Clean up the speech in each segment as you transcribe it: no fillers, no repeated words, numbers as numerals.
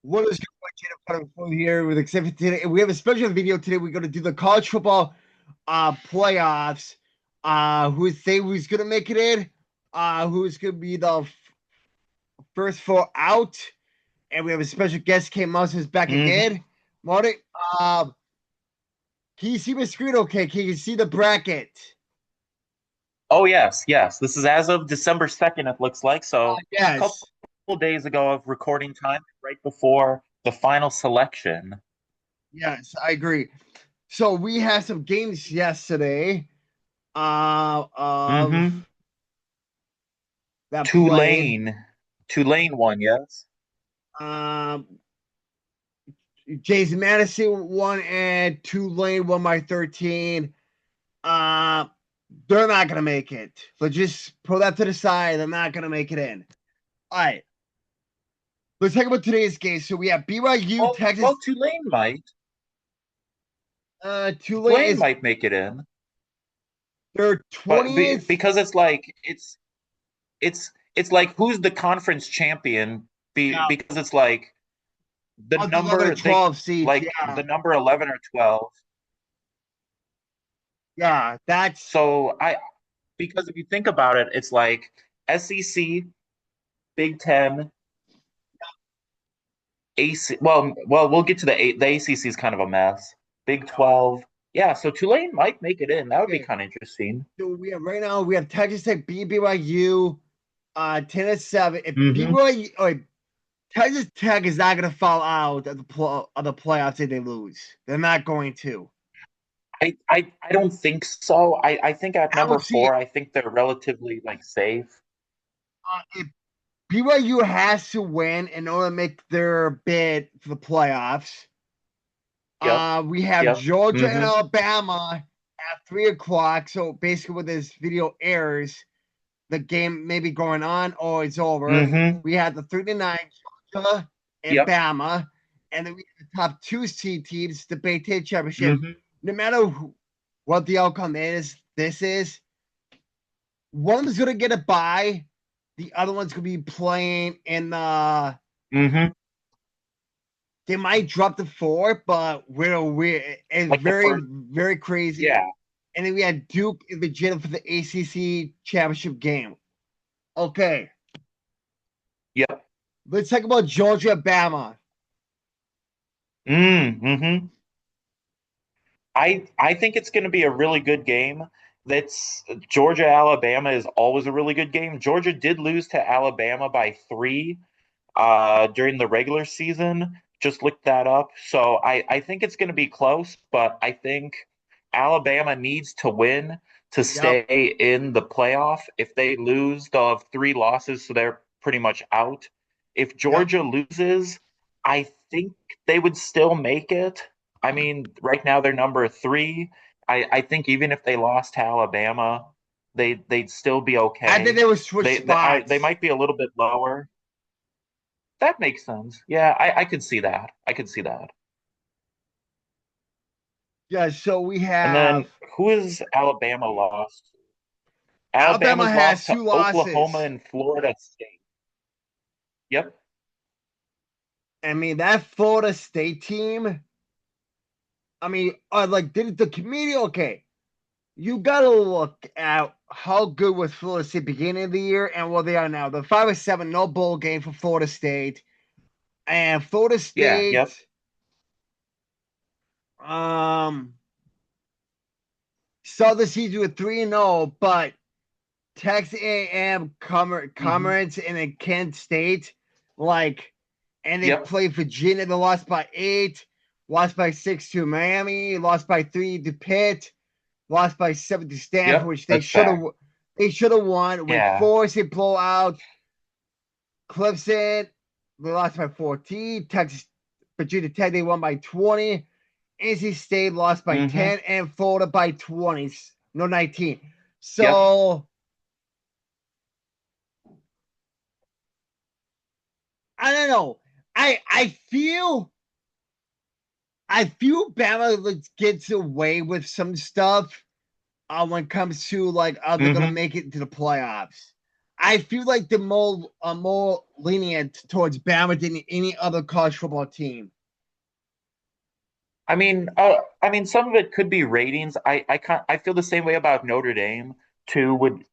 What is going on here with excited today? We have a special video today. We're going to do the college football playoffs. Who's going to make it in? Who's going to be the first four out? And we have a special guest, Kate Mouse, is back hmm again. Marty, um, can you see my screen? Okay, can you see the bracket? Oh yes, yes. This is as of December 2nd, it looks like. So a couple Yes, days ago of recording time, right before the final selection. yes, I agree. So we had some games yesterday. Of hmm that played. Tulane. Tulane won, yes. Um, Jason Madison won and Tulane won by 13. Uh, they're not gonna make it. Let's just pull that to the side. They're not gonna make it in. All right. Let's talk about today's game. So we have BYU, Well, Texas. Tulane might. Tulane Tulane is might make it in, their but 20th. because it's like who's the conference champion? Yeah, Because it's like the of the 11 number and they 12 seeds. like Yeah, the number 11 or 12. yeah, that's So I because if you think about it, it's like SEC, Big Ten, AC. Well, we'll get to the ACC is kind of a mess. Big 12, yeah. So Tulane might make it in. That would be okay. kind of interesting. So we have right now we have Texas Tech beat BYU 10 to 7. If hmm BYU Texas Tech is not going to fall out of the playoffs if they lose. They're not going to. I don't think so. I think at I number would see four, I think they're relatively like safe. if BYU has to win in order to make their bid for the playoffs. Yep. We have Yep. Georgia and hmm Alabama at 3 o'clock. So basically, when this video airs, the game may be going on or it's over. hmm We have the 39 Georgia and Yep. Bama, and then we have the top two seed teams, the Big Ten championship. hmm No matter what the outcome is, this is one's gonna get a bye, the other one's gonna be playing in the. hmm They might drop the four, but we're it's Like the very first, very crazy. yeah. And then we had Duke in Virginia for the ACC championship game. Okay, Yep. let's talk about Georgia Bama. Mm-hmm. I think it's going to be a really good game. That's Georgia Alabama is always a really good game. Georgia did lose to Alabama by 3 during the regular season. Just looked that up. So I think it's going to be close, but I think Alabama needs to win to Yep. stay in the playoff. If they lose, they'll have 3 losses, so they're pretty much out. If Yep. Georgia loses, I think they would still make it. I mean, right now they're number 3. I think even if they lost to Alabama, they'd still be I think okay. they would switch They spots. might be a little bit lower. That makes sense. Yeah, I could see that. I could see that. Yeah, so we And have then who is Alabama lost? Alabama Alabama's has lost to two Oklahoma losses. and Florida State. Yep. I mean, that Florida State team, I mean, like, did the committee, okay, you got to look at how good was Florida State beginning of the year and what they are now. The 5-7, no bowl game for Florida State. And Florida Yeah, State, yep. um, saw the season with 3-0, but Texas A&M, hmm Commerce, and then Kent State, like, and they Yep. played Virginia. They lost by 8, lost by 6 to Miami, lost by 3 to Pitt, lost by 7 to Stanford, Yep. which That's fact. they should have won. Wake Yeah. Forest they blow out. Clemson they lost by 14. Texas Virginia Tech they won by 20. NC State lost by hmm 10, and Florida by 20. No 19. Yep. So I don't know. I feel Bama gets away with some stuff when it comes to like they're gonna hmm make it into the playoffs. I feel like the more lenient towards Bama than any other college football team. I mean, some of it could be ratings. I feel the same way about Notre Dame too, would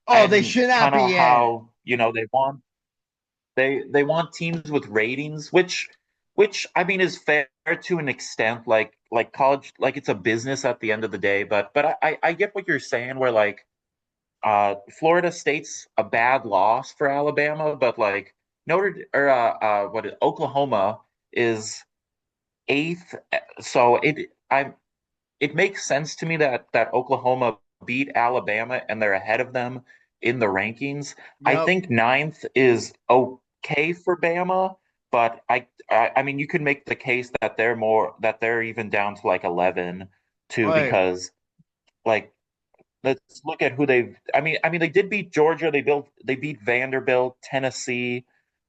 Oh, they and should not kind of be in. how they want teams with ratings, which I mean is fair to an extent, like college, like it's a business at the end of the day. But I get what you're saying, where like Florida State's a bad loss for Alabama, but like Notre or what is Oklahoma is eighth, so it makes sense to me that Oklahoma beat Alabama and they're ahead of them in the rankings. I Yep. think ninth is okay for Bama, but I mean you could make the case that they're even down to like 11 too, Right. because like let's look at who they've I mean they did beat Georgia, they beat Vanderbilt, Tennessee.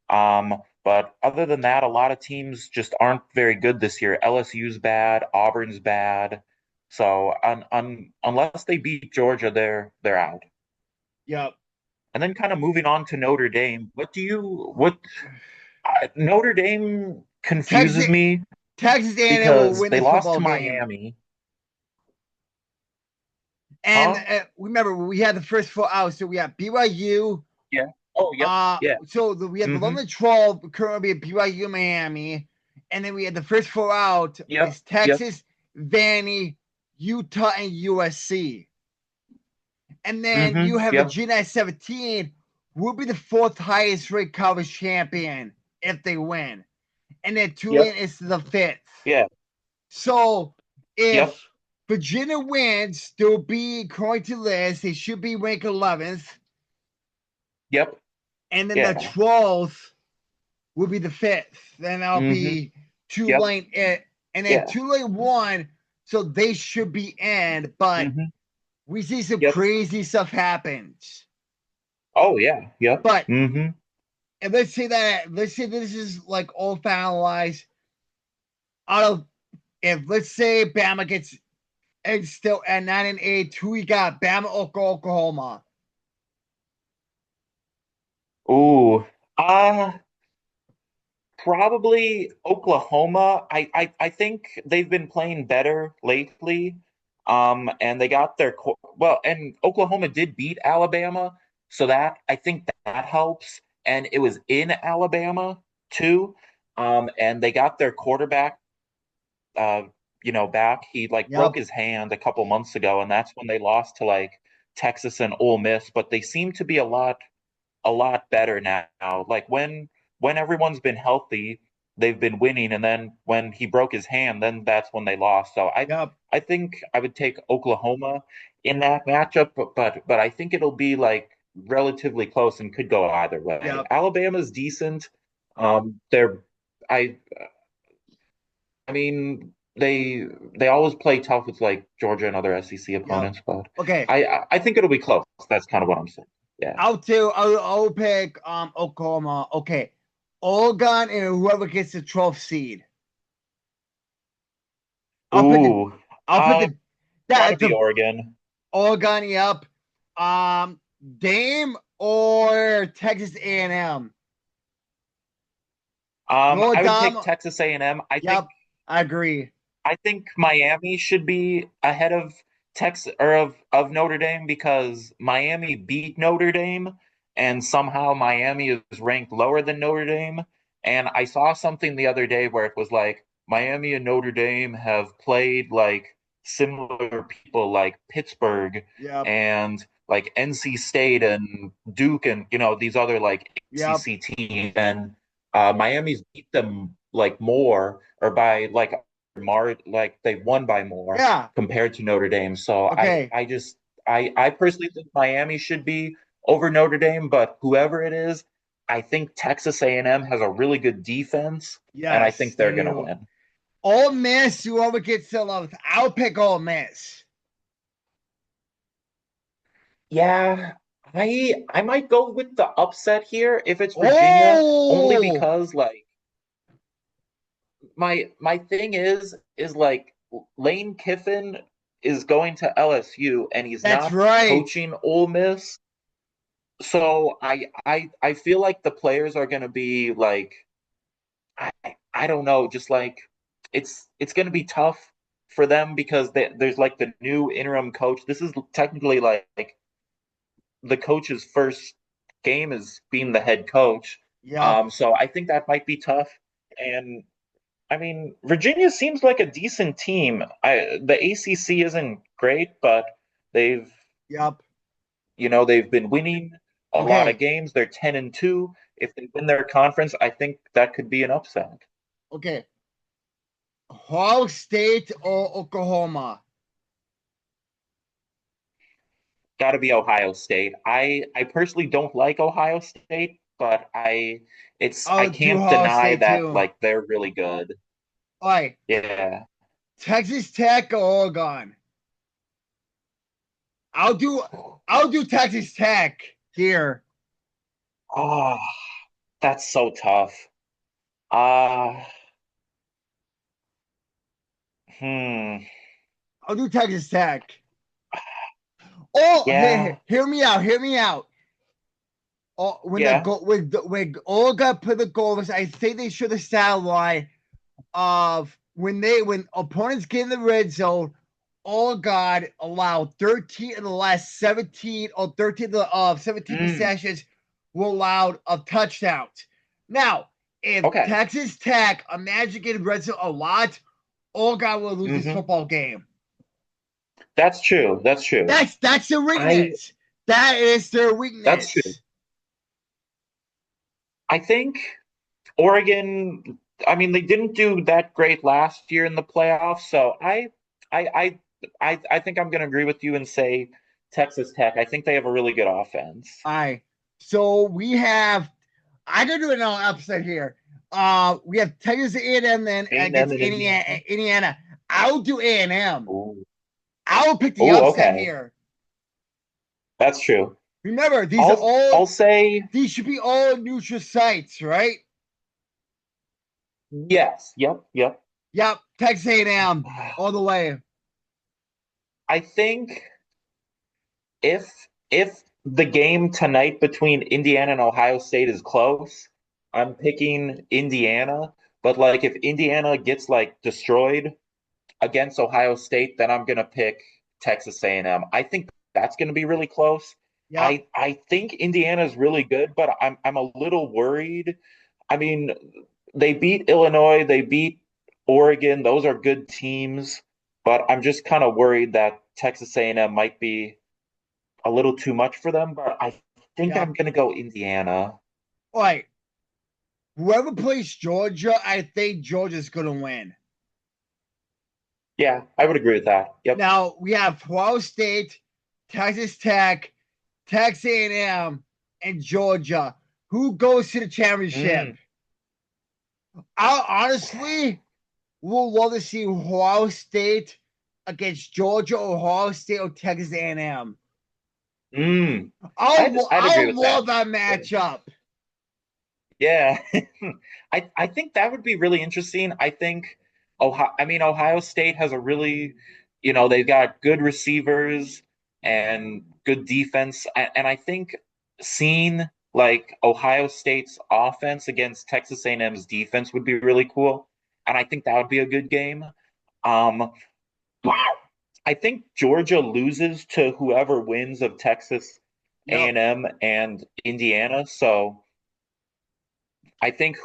But other than that, a lot of teams just aren't very good this year. LSU's bad, Auburn's bad. So unless they beat Georgia, they're out. Yep. And then kind of moving on to Notre Dame. What Notre Dame Texas confuses me Texas A&M will because win they this lost football to game. Miami. And Huh? remember, we had the first four out. So we have BYU. Yeah. Oh, yep. Yeah. We had the Mm-hmm. 11 and 12 currently at BYU Miami. And then we had the first four out Yep. is Yep. Texas, Vandy, Utah, and USC. And then Mm-hmm. you have Yep. Virginia at 17, will be the fourth highest ranked college champion if they win. And then Tulane Yep. is the fifth. Yeah. So Yep. if Virginia wins, they'll be, according to list, they should be ranked 11th. Yep. And then the Yeah. 12th will be the fifth. Then I'll Mm-hmm. be Yep. Tulane it. And then Yeah. Tulane won, so they should be in. But Mm-hmm. we see some Yep. crazy stuff happens. Oh yeah. Yep. But Mm-hmm. and let's say this is like all finalized. Out of if let's say Bama gets and still at 9 and 8, who we got? Bama or Oklahoma? Ooh. Uh Probably Oklahoma. I think they've been playing better lately. And they got well, and Oklahoma did beat Alabama, so that I think that helps. And it was in Alabama too. And they got their quarterback uh, back. He like broke Yep. his hand a couple months ago, and that's when they lost to like Texas and Ole Miss, but they seem to be a lot better now. Like when everyone's been healthy, they've been winning, and then when he broke his hand, then that's when they lost. So I Yep. I think I would take Oklahoma in that matchup, but I think it'll be like relatively close and could go either way. Yep. Alabama's decent. They're I I mean they always play tough with like Georgia and other SEC Yep. opponents, but Okay. I think it'll be close. That's kind of what I'm saying. Yeah. I'll pick Oklahoma. Okay. Oregon and whoever gets the 12th seed. I'll put the Ooh, I'll put the gotta that be the Oregon. Oregon, yep. Dame or Texas A&M. Roll I would take Dom. Texas A&M. Yep, I agree. I think Miami should be ahead of Texas or of Notre Dame because Miami beat Notre Dame and somehow Miami is ranked lower than Notre Dame. And I saw something the other day where it was like Miami and Notre Dame have played like similar people like Pittsburgh Yep, and like NC State and Duke and these other like yep, ACC teams, and Miami's beat them like more or by like they won by more yeah. compared to Notre Dame. So Okay, I personally think Miami should be over Notre Dame, but whoever it is, I think Texas A&M has a really good defense, and I yes, think they they're gonna do. win. Ole Miss, whoever gets the 11th, I'll pick Ole Miss. Yeah, I might go with the upset here if it's Virginia, only Oh, because like my thing is like Lane Kiffin is going to LSU and he's that's not right. coaching Ole Miss. So I feel like the players are going to be like I I don't know, just like it's going to be tough for them because there's like the new interim coach. This is technically like the coach's first game is being the head coach. Yep, So I think that might be tough. And I mean, Virginia seems like a decent team. The ACC isn't great, but they've yep. they've been winning a lot of Okay, games. They're 10-2. If they win their conference, I think that could be an upset. okay. Ohio State or Oklahoma? Got to be Ohio State. I personally don't like Ohio State, but I I'll do can't Ohio deny State that too. like they're really good. All right, Yeah. Texas Tech or Oregon? I'll do I'll do Texas Tech here. Oh, that's so tough. Uh hmm. I'll do Texas Tech. Oh, Yeah. hey, hear me out. Hear me out. Oh, when the Yeah. goal when Olga put the goals, I think they should have stat line of when opponents get in the red zone. Olga allowed 13 of the last 17 or 13 of 17 Mm, possessions were allowed of touchdowns. Now, if okay. Texas Tech imagine getting red zone a lot, Olga will lose this Hmm. football game. That's true. That's true. That's their I weakness. That is their that's true. weakness. I think Oregon, I mean, they didn't do that great last year in the playoffs, so I, I, I think I'm going to agree with you and say Texas Tech. I think they have a really good offense. All right. So we have I don't do an upset here. We have Texas A&M then A&M against and Indiana. Indiana. Indiana. I'll do A&M. Ooh. I will pick the Ooh, upset okay, here. that's true. Remember, these are I'll all say these should be all neutral sites, right? yes. Yep, yep. Yep, Texas A&M all the way. I think if the game tonight between Indiana and Ohio State is close, I'm picking Indiana. But like if Indiana gets like destroyed against Ohio State, then I'm gonna pick Texas A&M. I think that's gonna be really close. Yep, I think Indiana is really good, but I'm a little worried. I mean, they beat Illinois, they beat Oregon. Those are good teams, but I'm just kind of worried that Texas A&M might be a little too much for them. But I think yep. I'm gonna go Indiana. All right. Whoever plays Georgia, I think Georgia's gonna win. Yeah, I would agree with that. Yep. Now we have Ohio State, Texas Tech, Texas A&M, and Georgia. Who goes to the championship? Mm, I honestly would love to see Ohio State against Georgia, or Ohio State, or Texas A&M. mm. I'd agree I'll with that. love that matchup. Yeah. I think that would be really interesting. I mean Ohio State has a really, they've got good receivers and good defense. And I think seeing like Ohio State's offense against Texas A&M's defense would be really cool. And I think that would be a good game. Um, I think Georgia loses to whoever wins of Texas Yep, A&M and Indiana. So I think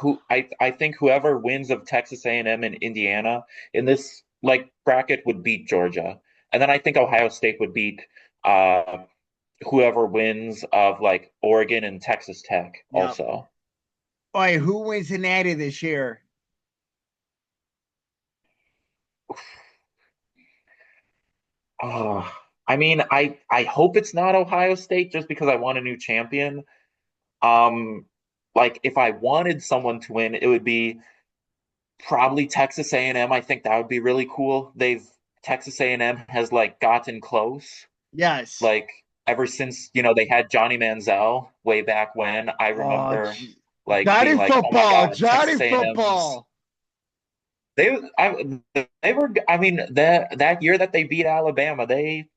whoever wins of Texas A&M and Indiana in this like bracket would beat Georgia, and then I think Ohio State would beat uh, whoever wins of like Oregon and Texas Tech yep. also. All right, who wins the Natty this year? Oh, I mean, I hope it's not Ohio State just because I want a new champion. Um, like if I wanted someone to win, it would be probably Texas A&M. I think that would be really cool. Texas A&M has like gotten close, Yes. like ever since they had Johnny Manziel way back when. I Oh, remember like being Johnny like, oh my football, God, Johnny Texas A&M's football. they they were. I mean that year that they beat Alabama, they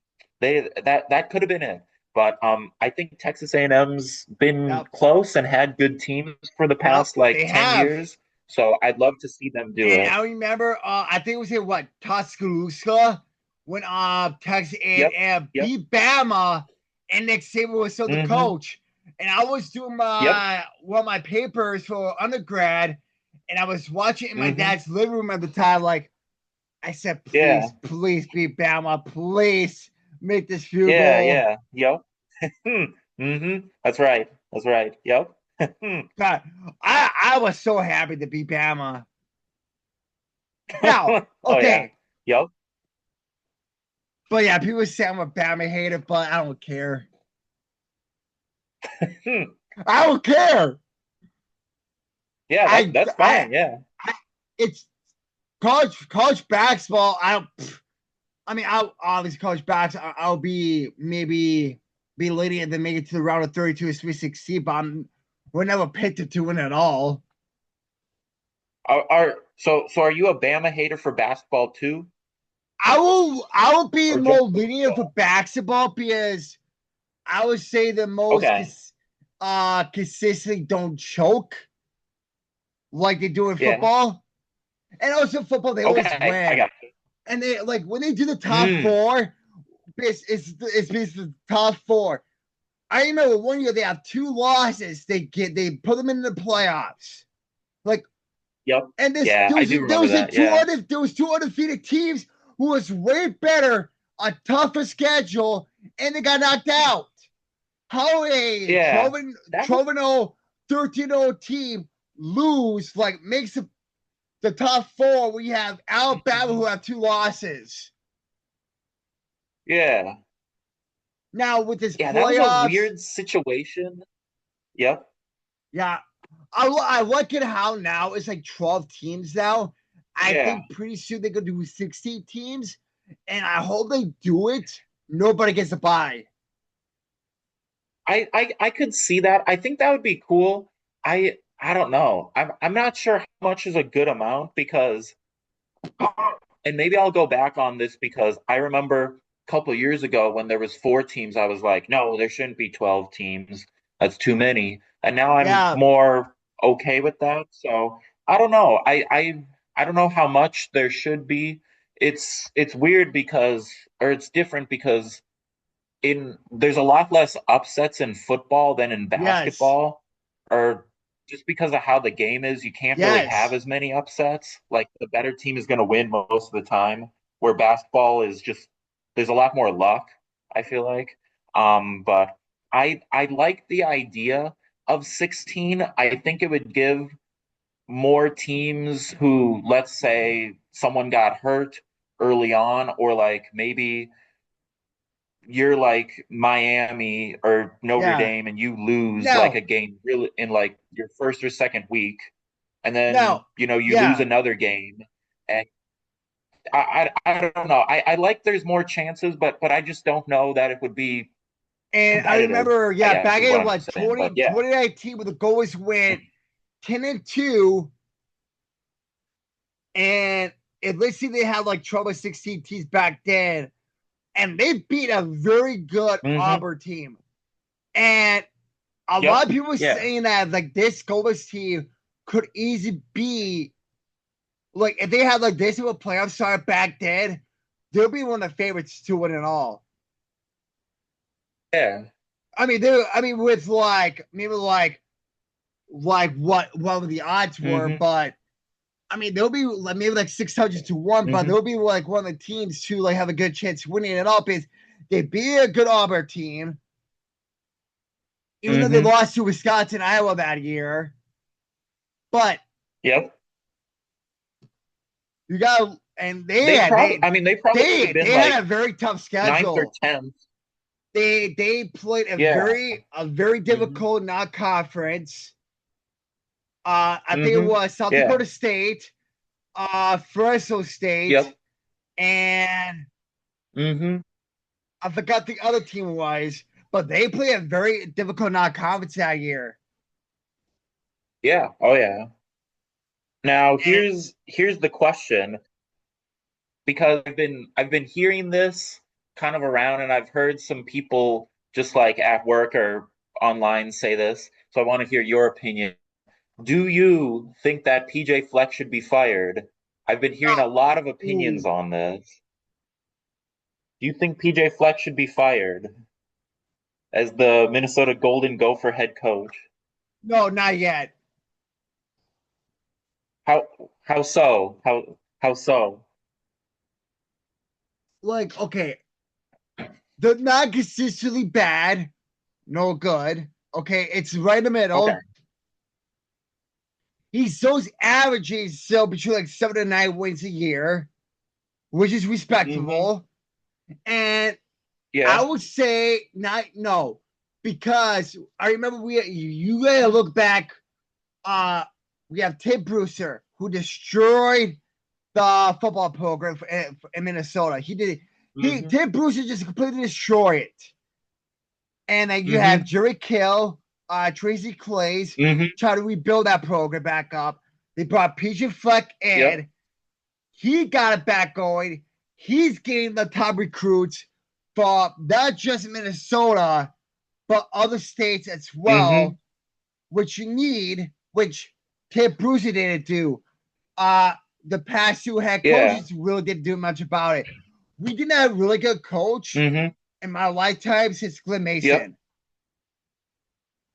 that could have been it. But I think Texas A&M's been Yep. close and had good teams for the Yep. past like They 10 have. years. So I'd love to see them do And it. I remember, I think it was in what Tuscaloosa when Texas Yep. A&M Yep. beat Bama, and Nick Saban was still the Hmm. coach. And I was doing Yep. my one of my papers for undergrad, and I was watching in my Hmm. dad's living room at the time. Like I said, Yeah. please, please beat Bama, please make this field Yeah. goal. Yeah. Yep. Hmm. That's right. That's right. Yep. God, I was so happy to beat Bama. Now, Oh yeah. okay, Yep. but yeah, people say I'm a Bama hater, but I don't care. I don't care. Yeah, I that's I, fine. Yeah. I it's college basketball. I mean, I'll obviously college basketball. I'll be maybe be lenient than make it to the round of 32 or Sweet 16, but we're never picked it to win at all. So are you a Bama hater for basketball too, I will be or more just lenient for football? basketball because I would say the most Okay. consistently don't choke like they do in Yeah. football. And also football, they always Okay. I win. got you. And they like when they do the top Mm. four, it's basically the top four. I remember one year they have two losses. They put them in the playoffs. Like Yep. and this Yeah, I do there remember was a that. Yeah. there was two undefeated teams who was way better, a tougher schedule, and they got knocked out. How a Yeah. That was 12 and 0, 13-0 team lose like makes the top four. We have Alabama who mhm. have two losses. Yeah. Now with this Yeah, that was a playoffs, weird situation. Yep. yeah, I like it how now it's like 12 teams now. I Yeah. think pretty soon they're gonna do 16 teams, and I hope they do it. Nobody gets a bye. I could see that. I think that would be cool. I don't know. I'm not sure how much is a good amount because and maybe I'll go back on this because I remember a couple of years ago when there was 4 teams, I was like, no, there shouldn't be 12 teams. That's too many. And now I'm Yeah, more okay with that. So I don't know. I don't know how much there should be. It's weird because or it's different because in there's a lot less upsets in football than in yes, basketball, or just because of how the game is, you can't really have yes, as many upsets. Like the better team is going to win most of the time, where basketball is just there's a lot more luck, I feel like. But I like the idea of 16. I think it would give more teams who, let's say, someone got hurt early on, or like maybe you're like Miami or Notre yeah. Dame and you lose like Now, a game really in like your first or second week, and then now, you lose yeah. another game. And I don't know. I like there's more chances, but I just don't know that it would be And I competitive, remember, I yeah, guess back is what in I'm what saying. But 20, yeah. 2019 when the goals went 10-2, and at least they had like trouble 16 teams back then, and they beat a very good Hmm. Auburn team. And a lot Yep. of people were Yeah. saying that like this Goldust team could easily be like if they had like this of a playoff start back then, they'll be one of the favorites to win it all. Yeah. I mean, with like maybe like what the odds were, Hmm. but I mean they'll be like maybe like 600-1, but Hmm. they'll be like one of the teams to like have a good chance of winning it all because they be a good Auburn team, even though they Hmm. lost to Wisconsin, Iowa that year. But Yep. you got and They probably. I mean, they probably would have been they like had a very tough ninth or schedule. 10th. They played Yeah. a very Hmm. difficult non conference. I think it Hmm. was South Yeah. Dakota State, Fresno State, Yep. and Hmm. I forgot the other team was, but they played a very difficult non-conference that year. Yeah. Oh yeah. Now And here's the question because I've been hearing this kind of around and I've heard some people just like at work or online say this. So I want to hear your opinion. Do you think that PJ Fleck should be fired? I've been hearing Uh, a lot of opinions ooh, on this. Do you think PJ Fleck should be fired as the Minnesota Golden Gopher head coach? no, not yet. How how so? How so? Like, okay, they're not consistently bad, no good. Okay, it's right in the Okay. middle. He's those averages still between like 7 to 9 wins a year, which is Mm-hmm. respectable. And I Yeah. would say not no, because I remember you gotta look back. We have Tim Brewster who destroyed the football program in Minnesota. He did. He Mm-hmm. Tim Brewster just completely destroyed it. And then you have Mm-hmm. Jerry Kill, Tracy Clays Mm-hmm. try to rebuild that program back up. They brought PJ Fleck Yep. in. He got it back going. He's getting the top recruits for not just Minnesota, but other states as Mm-hmm. well, which you need, which Ted Bruce didn't do. Uh, the past two head Yeah. coaches really didn't do much about it. We didn't have a really good coach Mm-hmm. in my lifetime since Glenn Yep. Mason.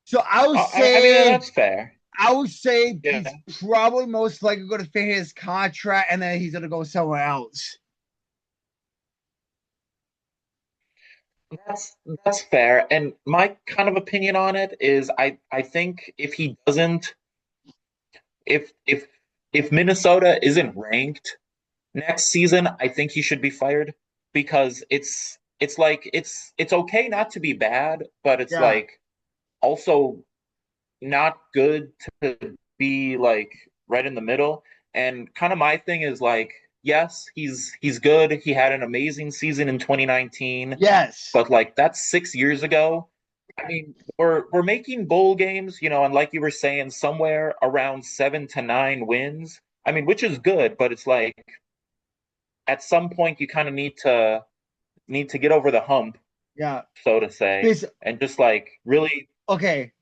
So I mean that's fair. I would say Yeah. he's probably most likely going to finish his contract and then he's going to go somewhere else. That's that's fair. And my kind of opinion on it is I think if he doesn't if if if Minnesota isn't ranked next season, I think he should be fired because it's like it's okay not to be bad, but it's Yeah, like also not good to be like right in the middle. And kind of my thing is like, yes, he's good. He had an amazing season in 2019, yes, but like that's 6 years ago. I mean, we're making bowl games, and like you were saying, somewhere around 7 to 9 wins. I mean, which is good, but it's like at some point you kind of need to get over the hump, yeah. so to say, This and just like really, okay.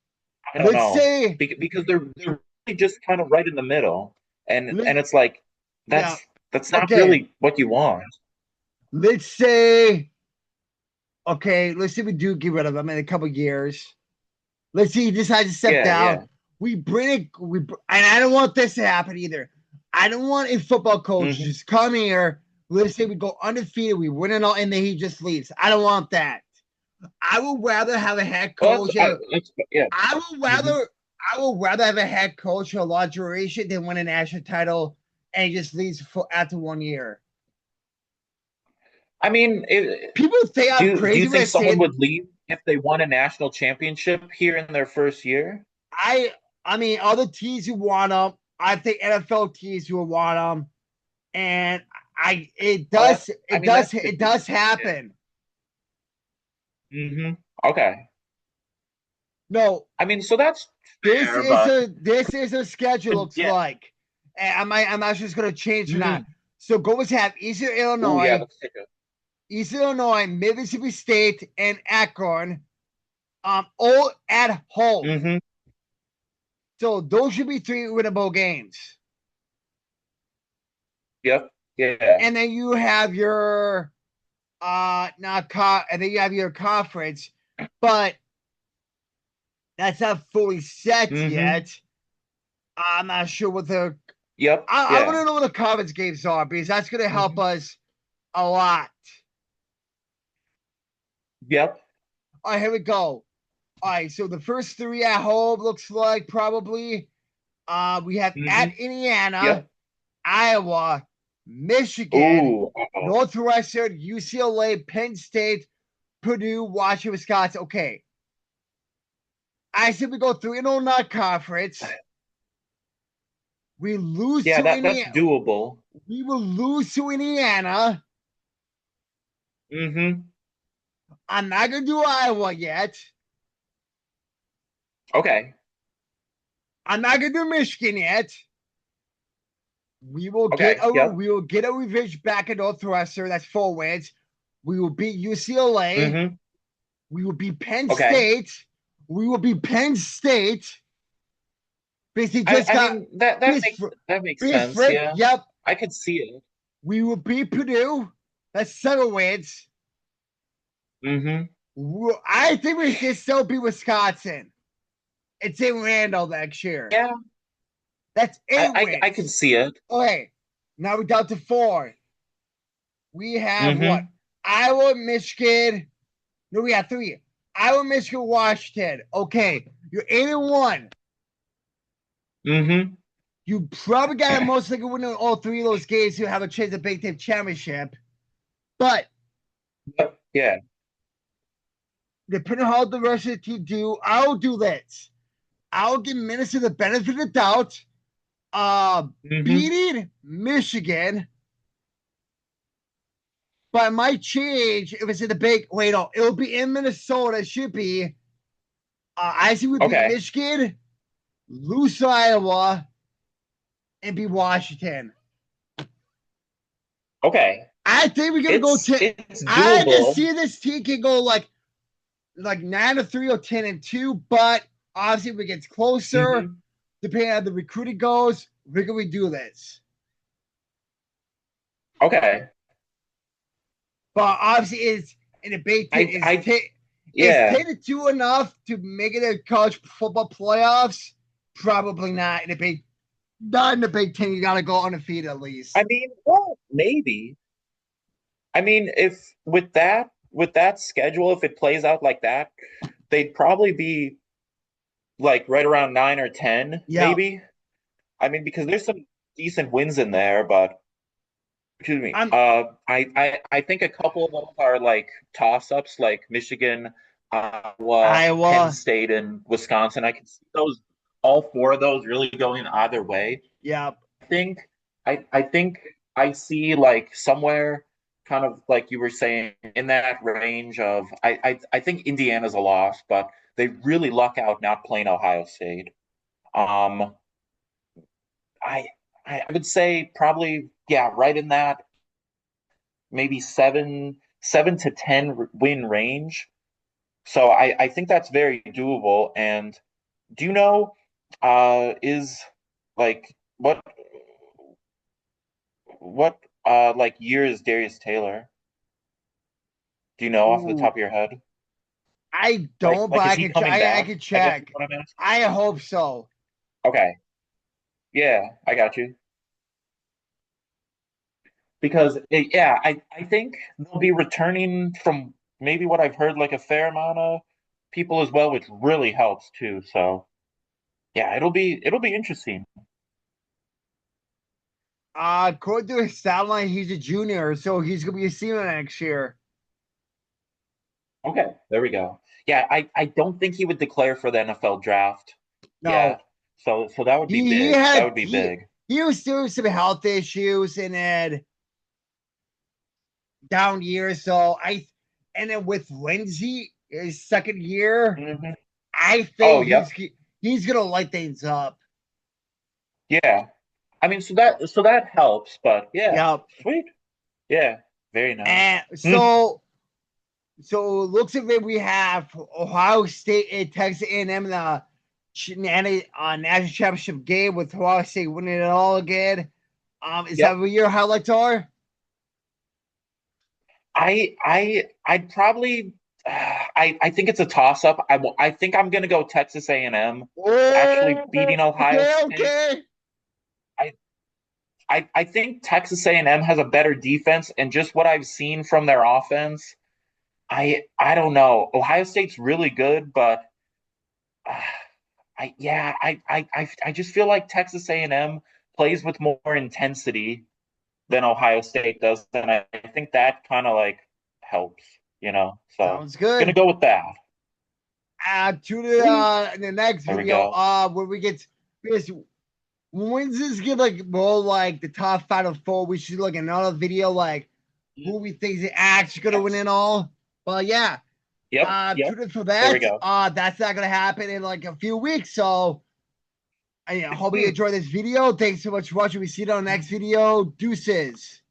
I don't Let's know, say because they're really just kind of right in the middle, let and it's like yeah. that's not Okay, really what you want. let's say okay. Let's say we do get rid of him in a couple years. Let's say he decides to step Yeah, down. yeah. We bring it. And I don't want this to happen either. I don't want a football coach Hmm. just come here. Let's say we go undefeated, we win it all, and then he just leaves. I don't want that. I would rather have a head Well, coach. that's yeah. I would Hmm. rather I would rather have a head coach for a long duration than win a national title and he just leaves after 1 year. I mean, People think I'm do you crazy when I think say someone it. would leave if they won a national championship here in their first year? I I mean, other teams who want them, I think NFL teams who want them, and I it Oh, does I mean, that could it be. does Yeah. happen. Hmm. Okay. No, I mean, so that's fair, but this is a schedule looks yeah. like, and I'm not sure it's going to change or not. Hmm. So go to have Eastern Oh, yeah. Illinois, Let's take a. Mississippi State, and Akron, all at home. Hmm. So those should be three winnable games. Yep. Yeah. And then you have your not and then you have your conference, but that's not fully set Hmm. yet. I'm not sure what the Yep. I want Yeah. to know what the conference games are because that's going to help Hmm. us a lot. Yep. All right, here we go. All right, so the first three at home looks like probably we have Hmm. at Indiana, Yep. Iowa, Michigan, Ooh. Uh-oh. Northwestern, UCLA, Penn State, Purdue, Washington, Wisconsin. Okay, I said we go 3-0 not conference. We lose Yeah, to that's Indiana. doable. We will lose to Indiana. Hmm. I'm not gonna do Iowa yet. Okay. I'm not gonna do Michigan yet. Okay. Yep. We will get a revenge back at Northwestern. That's 4 wins. We will beat UCLA. Hmm. We will be Penn Okay. State. We will be Penn State. Basically, just I got mean that Biz, makes that makes Biz sense. Frick. Yeah, Yep. I could see it. We will beat Purdue. That's 7 wins. Mm-hmm. I think we can still beat Wisconsin. It's in Randall next year. Yeah, That's eight I could wins. see it. Okay, now we're down to 4. We have what? Mm-hmm. Iowa, Michigan. No, we have 3. Iowa, Michigan, Washington. Okay, you're 8-1. Mm-hmm. You probably got to most likely win all 3 of those games to have a chance at Big Ten championship. But Yeah. depending on how the rest of the team do, I'll do this. I'll give Minnesota the benefit of the doubt. Mm-hmm. Beating Michigan, but it might change if it's in the big. Wait, no, it'll be in Minnesota. It should be. I see we beat Okay. Michigan, lose to Iowa, and beat Washington. Okay. I think we're gonna go. It's I can doable. see this team can go like 9-3 or 10-2, but obviously if it gets closer, Mm-hmm. depending on how the recruiting goes, we're gonna do this. Okay. But obviously, it's in the Big Ten. I Is yeah. 10-2 enough to make it a college football playoffs? Probably not. Not in the Big Ten. You got to go undefeated at least. I mean, well, maybe. I mean, if with that schedule, if it plays out like that, they'd probably be like right around 9 or 10, Yeah. maybe. I mean, because there's some decent wins in there, but excuse me. I'm I think a couple of those are like toss-ups, like Michigan, Iowa, Penn Iowa. State, and Wisconsin. I can see those all 4 of those really going either way. Yeah. Think I think I see like somewhere kind of like you were saying in that range of I think Indiana's a loss, but they really luck out not playing Ohio State. Um I I would say probably yeah, right in that maybe 7 to 10 win range. So I think that's very doable. And do you know is like what like year is Darius Taylor? Do you know off the Ooh. top of your head? I don't, but Like is I he can coming check. I back? can I guess is check. what I'm asking. I hope so. Okay. Yeah, I got you. Because yeah, I think they'll be returning from maybe what I've heard like a fair amount of people as well, which really helps too. So yeah, it'll be interesting. According to his satellite, he's a junior, so he's gonna be a senior next year. Okay, there we go. Yeah, I don't think he would declare for the NFL draft No, yet. So that would be he big. That had would be big. he was doing some health issues and had down years. So and then with Lindsay, his second year, Hmm. I Oh, think yep. he's gonna light things up. Yeah. I mean, so that helps, but yeah, Yep. sweet. Yeah, very nice. And Hmm. so it looks like we have Ohio State and Texas A&M in the national championship game with Ohio State winning it all again. Is that Yep. what your highlights are? I'd probably I think it's a toss up. I think I'm gonna go Texas A&M actually beating Oh, Ohio okay, State. okay. I I think Texas A&M has a better defense, and just what I've seen from their offense, I don't know. Ohio State's really good, but uh, I yeah I just feel like Texas A&M plays with more intensity than Ohio State does, and I think that kind of like helps, you know. So Sounds gonna good. go with that. To Sweet. the next There we video, go. where we get this when's this get like more like the top 5 or 4, we should look at another video like who we think is actually gonna win Yes. it all. But yeah, Yep. Yep. tune in for There we that. go. That's not gonna happen in like a few weeks. So I hope you enjoyed this video. Thanks so much for watching. We see you on the next video. Deuces.